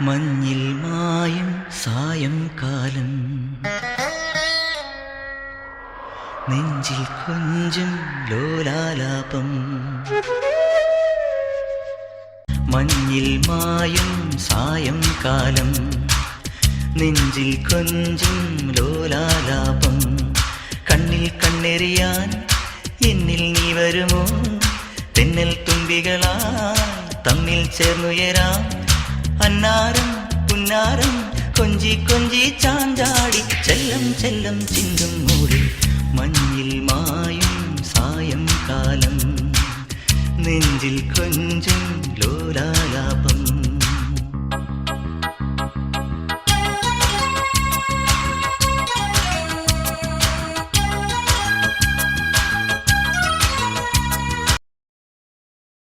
മഞ്ഞിൽ മായും സായംകാലം നെഞ്ചിൽ കൊഞ്ചും ലോലാലാപം. മഞ്ഞിൽ മായും സായംകാലം നെഞ്ചിൽ കൊഞ്ചും ലോലാലാപം. കണ്ണിൽ കണ്ണെറിയാൻ എന്നിൽ നീ വരുമോ? തെന്നൽ തുമ്പികളായി തമ്മിൽ ചേർന്നുയരാം. അന്നാരം പുന്നാരം കൊഞ്ചി കൊഞ്ചി ചാഞ്ചാടി ചെല്ലം ചെല്ലം ചിന്തും മൂടി. മഞ്ഞിൽ മായും സായംകാലം നെഞ്ചിൽ കൊഞ്ചും ലോലാലാപം.